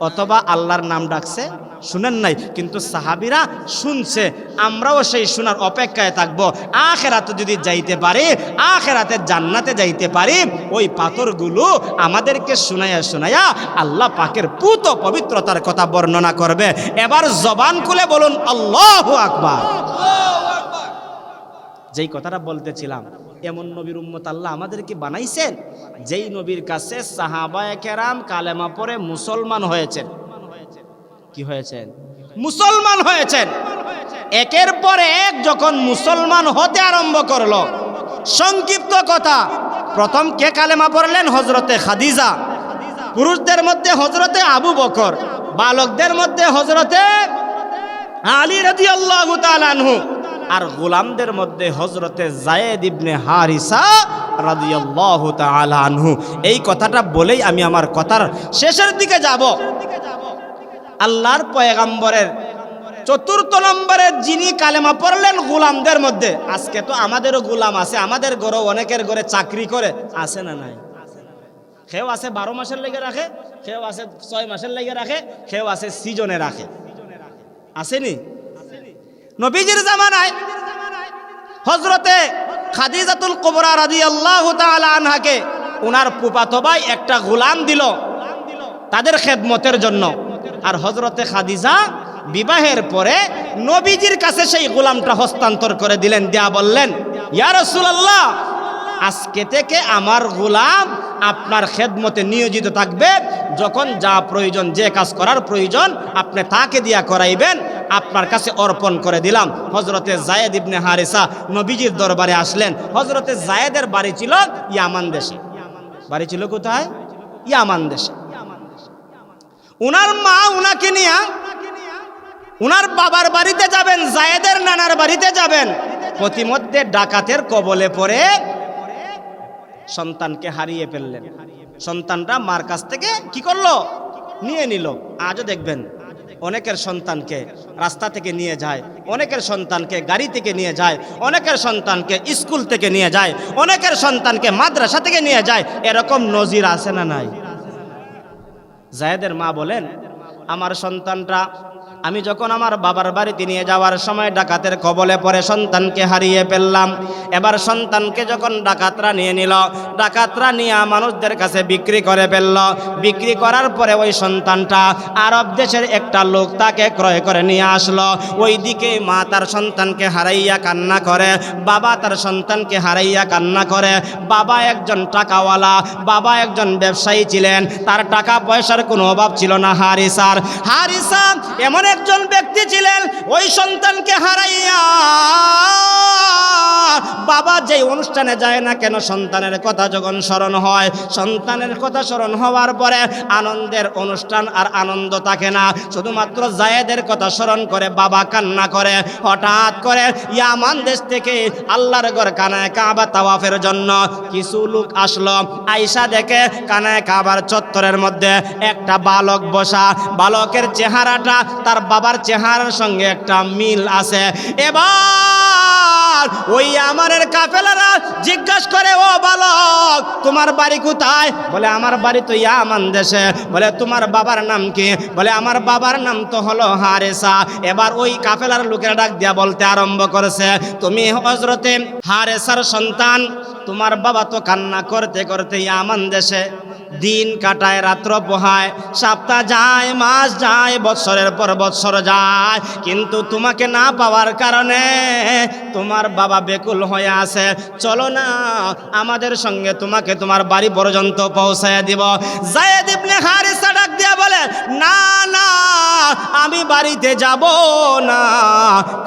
অথবা আল্লাহর নাম ডাকছে? শুনেন নাই, কিন্তু সাহাবীরা শুনছে। আমরাও সেই শোনার অপেক্ষায় থাকবো। আখিরাতে যদি যাইতে পারি, আখিরাতে জান্নাতে যাইতে পারি, ওই পাথরগুলো আমাদেরকে শুনাইয়া শুনাইয়া আল্লাহ পাকের পুত পবিত্রতার কথা বর্ণনা করবে। এবার জবান খুলে বলুন আল্লাহু আকবার। যেই কথাটা বলতেছিলাম, এমন নবীর উম্মত আল্লাহ আমাদেরকে বানাইছেন যেই নবীর কাছে সাহাবায়ে কেরাম কালেমা পড়ে মুসলমান হয়েছেন। কি হয়েছেন? মুসলমান হয়েছেন। একের পর এক যখন মুসলমান হতে আরম্ভ করলো, সংক্ষিপ্ত কথা, প্রথম কে কালেমা পড়লেন? হযরতে খাদিজা। পুরুষদের মধ্যে হযরতে আবু বকর, বালকদের মধ্যে হযরতে আলী রাদিয়াল্লাহু তাআলা আনহু, আর গোলামদের মধ্যে হযরতে যায়েদ ইবনে হারিসা রাদিয়াল্লাহু তাআলা আনহু। এই কথাটা বলেই আমি আমার কথার শেষের দিকে যাব। আল্লাহর পয়গম্বরের চতুর্থ নম্বরের যিনি কালেমা পড়লেন গোলামদের মধ্যে। আজকে তো আমাদেরও গোলাম আছে, আমাদের ঘরেও অনেকের ঘরে চাকরি করে, আছে না নাই? কেউ আছে 12 মাসের লেগে রাখে, কেউ আছে 6 মাসের লেগে রাখে, কেউ আছে সিজনে রাখে, আসেনি? নবীজির জামানায় হযরতে খাদিজাতুল কুবরা রাদিয়াল্লাহু তাআলা আনহাকে ওনার ফুফাতো ভাই একটা গোলাম দিল তাদের খেদমতের জন্য। আর হযরতে খাদিজা বিবাহের পরে নবীজির কাছে সেই গোলামটা হস্তান্তর করে দিলেন, দিয়া বললেন ইয়া রাসূলুল্লাহ, আজকে থেকে আমার গোলাম আপনার খেদমতে নিয়োজিত থাকবে, যখন যা প্রয়োজন, যে কাজ করার প্রয়োজন আপনি তাকে দিয়া করাইবেন, আপনার কাছে অর্পণ করে দিলাম। হযরতে যায়েদ ইবনে হারিসা নবীজির দরবারে আসলেন। হযরতে যায়েদের বাড়ি ছিল ইয়ামান দেশে। বাড়ি ছিল কোথায়? ইয়ামান দেশে। উনার মা উনাকে নিয়ে উনার বাবার বাড়িতে যাবেন, যায়েদের নানার বাড়িতে যাবেন। প্রতিমধ্যে ডাকাতের কবলে পড়ে সন্তানকে হারিয়ে ফেললেন। সন্তানটা মার কাছ থেকে কি করলো? নিয়ে নিল। আজও দেখবেন অনেকের সন্তানকে রাস্তা থেকে নিয়ে যায়, অনেকের সন্তানকে গাড়ি থেকে নিয়ে যায়, অনেকের সন্তানকে স্কুল থেকে নিয়ে যায়, অনেকের সন্তানকে মাদ্রাসা থেকে নিয়ে যায়। এরকম নজির আছে না নাই? যায়েদের মা বলেন আমার সন্তানটা আমি যখন আমার বাবার বাড়িতে নিয়ে যাওয়ার সময় ডাকাতের কবলে পড়ে সন্তানকে হারিয়ে ফেললাম। এবার সন্তানকে যখন ডাকাতরা নিয়ে নিল, ডাকাতরা নিয়ে মানুষদের কাছে বিক্রি করে ফেলল। বিক্রি করার পরে ওই সন্তানটা আরব দেশের একটা লোক তাকে ক্রয় করে নিয়ে আসলো। ওইদিকে মা তার সন্তানকে হারাইয়া কান্না করে, বাবা তার সন্তানকে হারাইয়া কান্না করে। বাবা একজন টাকাওয়ালা, বাবা একজন ব্যবসায়ী ছিলেন, তার টাকা পয়সার কোনো অভাব ছিল না। হারিসা এমন একজন ব্যক্তি ছিলেন, ওই সন্তানকে হারাইয়া বাবা যেই অনুষ্ঠানে যায় না কেন, সন্তানের কথা যখন স্মরণ হয়, সন্তানের কথা স্মরণ হওয়ার পরে আনন্দের অনুষ্ঠান আর আনন্দ থাকে না, শুধুমাত্র জায়েদের কথা স্মরণ করে বাবা কান্না করে। হঠাৎ করে ইয়ামান দেশ থেকে আল্লাহর ঘর কানায় কাবা তাওয়াফের জন্য কিছু লোক আসলো। আয়েশা দেখে কানায় কাবার চত্বরের মধ্যে একটা বালক বসা। বালকের চেহারাটা তার বাবার চেহারার সঙ্গে একটা মিল আছে। এবার ওই আমারের কাফেলারা জিজ্ঞাসা করে, ও বালক, তোমার বাড়ি কোথায়? বলে আমার বাড়ি তো ইয়ামান দেশে। বলে তোমার বাবার নাম কি? বলে আমার বাবার নাম তো হলো হারেসা। এবার ওই কাফেলার লোকেরা ডাক দিয়া বলতে আরম্ভ করেছে, তুমি হযরতে হারেসার সন্তান, তোমার বাবা তো কান্না করতে করতে ইয়ামান দেশে দিন কাটায়, রাত্র পোহায়, সপ্তাহ যায়, মাস যায়, বৎসরের পর বৎসর যায়, কিন্তু তোমাকে না পাওয়ার কারণে তোমার বাবা বেকুল হয়ে আছে। চলো না আমাদের সঙ্গে, তোমাকে তোমার বাড়ি পর্যন্ত পৌঁছায় দিব। যায়েদ ইবনে হারিসা ডাক দিয়া বলে, না না, আমি বাড়িতে যাব না,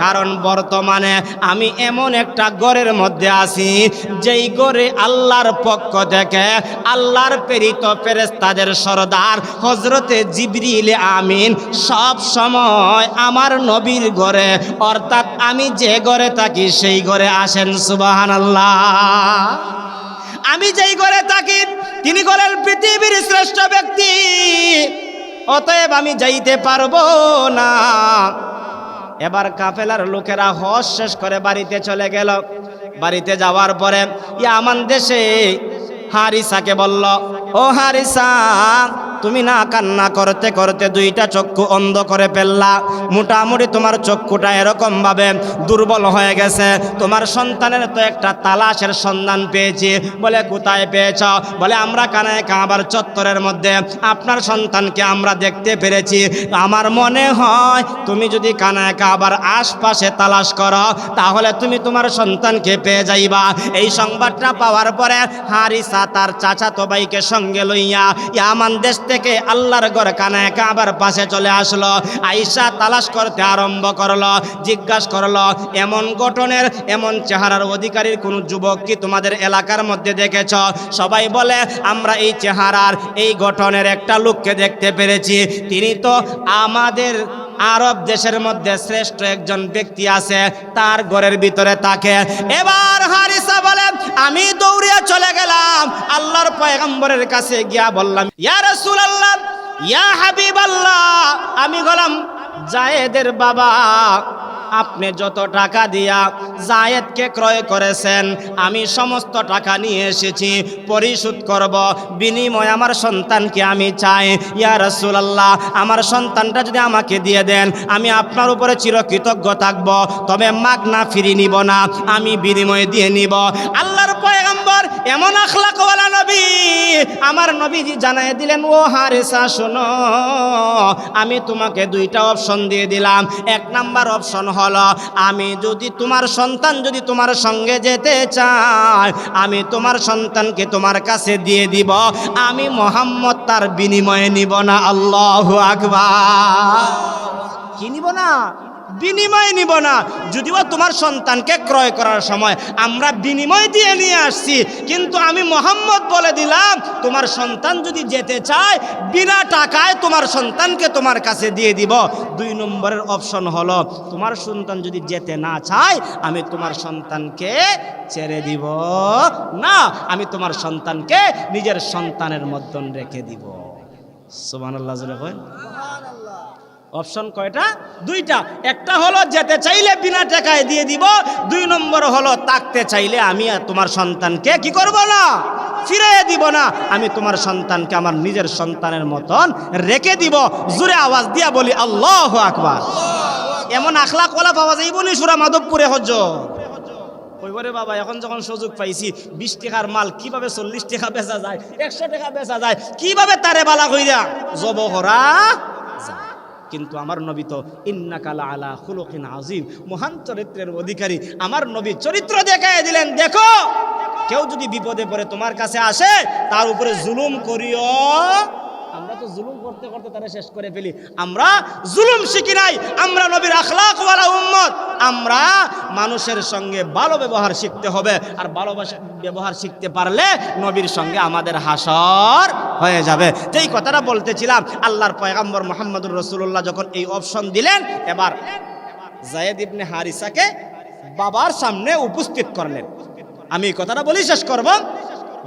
কারণ বর্তমানে আমি এমন একটা ঘরের মধ্যে আছি যেই ঘরে আল্লাহর পক্ষ থেকে আল্লাহর প্রেরিত ফেরেশতাদের সরদার হযরতে জিবরিল আমিন সব সময় আমার নবীর ঘরে, অর্থাৎ আমি যে ঘরে থাকি সেই ঘরে আসেন। সুবহানাল্লাহ। আমি যেই ঘরে থাকি তিনি হলেন পৃথিবীর শ্রেষ্ঠ ব্যক্তি, অতএব আমি যাইতে পারবো না। এবার কাফেলার লোকেরা হজ শেষ করে বাড়িতে চলে গেল। বাড়িতে যাওয়ার পরে ইয়ামান দেশে হারিসাকে বলল, ও হারিসা, তুমি না কান্না করতে করতে দুইটা চক্ষু অন্ধ করে ফেললা। মোটামুটি তোমার চক্ষুটা এরকম ভাবে দুর্বল হয়ে গেছে। তোমার সন্তানের তো একটা তালাশের সন্ধান পেয়েছি। বলে কোথায় পেয়েছ? বলে আমরা কানায় কাবার চত্বরের মধ্যে আপনার সন্তানকে আমরা দেখতে পেরেছি। আমার মনে হয় তুমি যদি কানায় কাবার আশপাশে তালাশ করো তাহলে তুমি তোমার সন্তানকে পেয়ে যাইবা। এই সংবাদটা পাওয়ার পরে হারিসা তার চাচাতো ভাইকে সঙ্গে লইয়া ইয়ামান দেশ থেকে আল্লাহর ঘর কানায় কাবার পাশে চলে আসলো। আয়েশা তালাশ করতে আরম্ভ করলো, জিজ্ঞাসা করলো, এমন গঠনের, এমন চেহারার অধিকারীর কোন যুবক কি তোমাদের এলাকার মধ্যে দেখেছ? সবাই বলে, আমরা এই চেহারার, এই গঠনের একটা লোককে দেখতে পেরেছি। তিনি তো আমাদের আরব দেশের মধ্যে শ্রেষ্ঠ একজন ব্যক্তি আছে, তার ঘরের ভিতরে থাকে। এবার হারিসা বলে, আমি দৌড়িয়ে চলে গেলাম আল্লাহর পয়গম্বরের কাছে, গিয়া বললাম, ইয়া রাসূলুল্লাহ, ইয়া হাবিবাল্লাহ, আমি গেলাম জায়েদের বাবা, আপনি যত টাকা দিয়া জায়েদকে ক্রয় করেছেন আমি সমস্ত টাকা নিয়ে এসেছি, পরিশোধ করব, বিনিময়ে আমার সন্তানকে আমি চাই। ইয়া রাসূলুল্লাহ, আমার সন্তানটা যদি আমাকে দিয়ে দেন আমি আপনার উপরে চিরকৃতজ্ঞ থাকব, তবে মাগনা ফিরি নিব না, আমি বিনিময়ে দিয়ে নিব। আল্লাহর পয়গম্বর এমন আখলাকওয়ালা নবী, আমার নবীজি জানায় দিলেন, ও হারিসা শোনো, আমি তোমাকে দুইটা অপশন দিয়ে দিলাম। এক নাম্বার অপশন হলো, আমি যদি তোমার সন্তান যদি তোমার সঙ্গে যেতে চায় আমি তোমার সন্তানকে তোমার কাছে দিয়ে দিব, আমি মুহাম্মদ তার বিনিময়ে নিব না। আল্লাহু আকবার। কি নিব না? বিনিময় নিব না। যদিও তোমার সন্তানকে ক্রয় করার সময় আমরা বিনিময় দিয়ে নিয়ে আসছি, কিন্তু আমি মুহাম্মদ বলে দিলাম তোমার সন্তান যদি যেতে চায় বিনা টাকায় তোমার সন্তানকে তোমার কাছে দিয়ে দিব। 2 নম্বরের অপশন হলো, তোমার সন্তান যদি যেতে না চায় আমি তোমার সন্তানকে ছেড়ে দিব না, আমি তোমার সন্তানকে নিজের সন্তানের মধ্যে রেখে দিব। সুবহানাল্লাহ। অপশন কয়টা? 2টা। একটা হলো যেতে চাইলে বিনা টাকায় দিয়ে দিব, 2 নম্বর হলো থাকতে চাইলে আমি তোমার সন্তানকে কি করব না। ফিরিয়ে দিব না, আমি তোমার সন্তানকে আমার নিজের সন্তানের মতন রেখে দিব। জোরে আওয়াজ দিয়া বলি আল্লাহু আকবার। এমন আখলাক ওয়ালা পাওয়া যাইব নি সুরা মাধবপুরে হজ কইবরে বাবা। এখন যখন সুযোগ পাইছি 20 টাকার মাল কিভাবে 40 টাকা বেচা যায়, 100 টাকা বেচা যায়, কিভাবে তারে বালা কইরা জব করা যায়। কিন্তু আমার নবী তো ইন্নাকা আলা খুলুকিন আযীম, মহান চরিত্রের অধিকারী আমার নবী চরিত্র দেখায় দিলেন। দেখো কেউ যদি বিপদে পড়ে তোমার কাছে আসে, তার উপরে জুলুম করিও। আমরা তো জুলুম করতে করতে তারা শেষ করে ফেলি। আমরা জুলুম শিখি নাই, আমরা নবীর আখলাক ওয়ালা উম্মত। আমরা মানুষের সঙ্গে ভালো ব্যবহার শিখতে হবে, আর ভালোবাসা ব্যবহার শিখতে পারলে নবীর সঙ্গে আমাদের হাসর হয়ে যাবে। যেই কথাটা বলতেছিলাম, আল্লাহর পয়গম্বর মুহাম্মদুর রাসূলুল্লাহ যখন এই অপশন দিলেন, এবার যায়েদ ইবনে হারিসাকে বাবার সামনে উপস্থিত করলেন। আমি এই কথাটা বলি শেষ করব।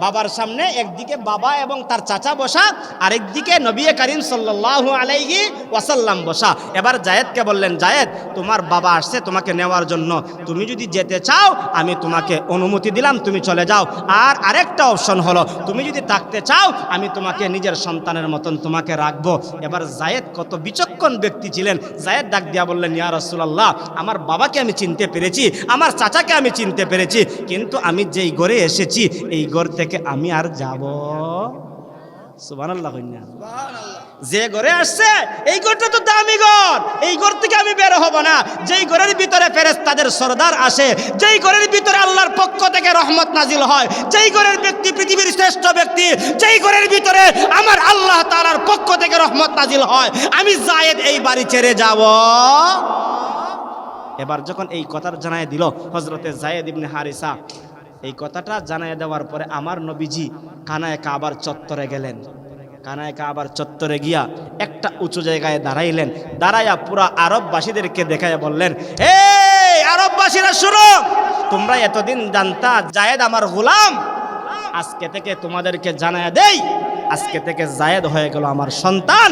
বাবার সামনে একদিকে বাবা এবং তার চাচা বসা, আরেকদিকে নবী করিম সাল্লাল্লাহু আলাইহি ওয়াসাল্লাম বসা। এবার জায়েদকে বললেন, জায়েদ তোমার বাবা আসছে তোমাকে নেওয়ার জন্য, তুমি যদি যেতে চাও আমি তোমাকে অনুমতি দিলাম, তুমি চলে যাও। আর আরেকটা অপশন হলো, তুমি যদি থাকতে চাও আমি তোমাকে নিজের সন্তানের মতন তোমাকে রাখবো। এবার জায়েদ কত বিচক্ষণ ব্যক্তি ছিলেন। জায়েদ ডাক দিয়া বললেন, ইয়া রাসূলুল্লাহ, আমার বাবাকে আমি চিনতে পেরেছি, আমার চাচাকে আমি চিনতে পেরেছি, কিন্তু আমি যেই ঘরে এসেছি এই ঘর থেকে আমি আর যাব। সুবহানাল্লাহ কইনা। যে ঘরে আসছে এই ঘরটা তো দামি ঘর, এই ঘর থেকে আমি বের হব না। যেই ঘরের ভিতরে ফেরেশতাদের সরদার আসে, যেই ঘরের ভিতরে আল্লাহর পক্ষ থেকে রহমত নাজিল হয়, যেই ঘরের ব্যক্তি পৃথিবীর শ্রেষ্ঠ ব্যক্তি, যেই ঘরের ভিতরে আমার আল্লাহ তাআলার পক্ষ থেকে রহমত নাজিল হয়, আমি জায়েদ এই বাড়ি ছেড়ে যাব। এবার যখন এই কথাটা জানায় দিল হযরতে যায়েদ ইবনে হারিসা, এই কথাটা জানায় দেওয়ার পরে আমার নবীজি কানায় কাবার চত্বরে গেলেন। কানায় কাবার চত্বরে গিয়া একটা উঁচু জায়গায় দাঁড়াইলেন। দাঁড়াইয়া পুরা আরববাসীদেরকে দেখাইয়া বললেন, এই আরববাসীরা শুনো, তোমরা এতদিন জানতা জায়েদ আমার গোলাম, আজকে থেকে তোমাদেরকে জানায়া দেই, আজকে থেকে জায়েদ হয়ে গেল আমার সন্তান।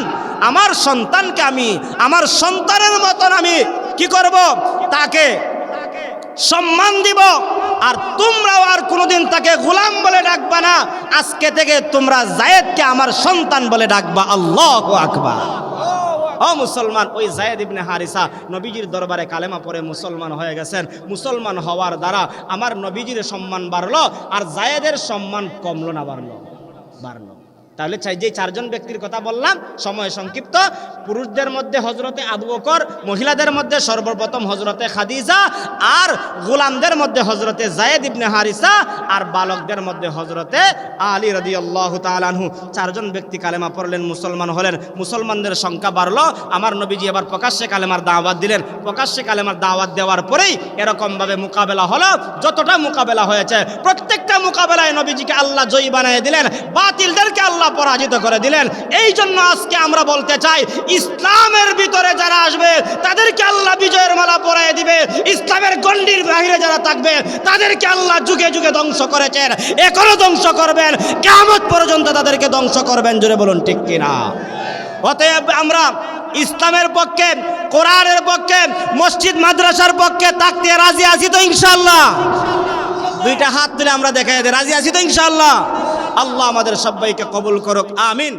আমার সন্তানকে আমি আমার সন্তানের মতন আমি কি করব, তাকে সম্মান দিব। আর তোমরাও আর কোনোদিন তাকে গোলাম বলে ডাকবা না, আজকে থেকে তোমরা জায়েদকে আমার সন্তান বলে ডাকবা। আল্লাহু আকবার। ও মুসলমান, ওই যায়েদ ইবনে হারিসা নবীজির দরবারে কালেমা পড়ে মুসলমান হয়ে গেছেন। মুসলমান হওয়ার দ্বারা আমার নবীজির সম্মান বাড়লো, আর যায়েদের সম্মান কমলো না বাড়লো? বাড়লো। তাহলে চাই যে চারজন ব্যক্তির কথা বললাম, সময় সংক্ষিপ্ত। পুরুষদের মধ্যে হযরতে আবু বকর, মহিলাদের মধ্যে সর্বপ্রথম হযরতে খাদিজা, আর গোলামদের মধ্যে হযরতে যায়েদ ইবনে হারিসা, আর বালকদের মধ্যে হযরতে আলী রাদিয়াল্লাহু তাআলা আনহু। চারজন ব্যক্তি কালেমা পড়লেন, মুসলমান হলেন। মুসলমানদের সংখ্যা বাড়লো। আমার নবীজি এবার প্রকাশ্যে কালেমার দাওয়াত দিলেন। প্রকাশ্যে কালেমার দাওয়াত দেওয়ার পরেই এরকমভাবে মোকাবেলা হলো। যতটা মোকাবেলা হয়েছে প্রত্যেকটা মোকাবেলায় নবীজিকে আল্লাহ জয়ী বানিয়ে দিলেন, বাতিলদেরকে আল্লাহ পরাজিত করে দিলেন। এই জন্য আজকে আমরা বলতে চাই, ইসলামের ভিতরে যারা আসবে তাদেরকে আল্লাহ বিজয়ের মালা পরায় দিবে। ইসলামের গণ্ডির বাহিরে যারা থাকবে তাদেরকে আল্লাহ যুগে যুগে ধ্বংস করেছেন, এখনো ধ্বংস করবেন, কিয়ামত পর্যন্ত তাদেরকে ধ্বংস করবেন। জোরে বলুন ঠিক কিনা? অতএব আমরা ইসলামের পক্ষে, কোরআনের পক্ষে, মসজিদ মাদ্রাসার পক্ষে থাকতে রাজি আছি তো ইনশাআল্লাহ? দুইটা হাত তুলে আমরা দেখাই দিই, রাজি আছি তো ইনশাআল্লাহ? আল্লাহ আমাদের সবাইকে কবুল করুক, আমিন।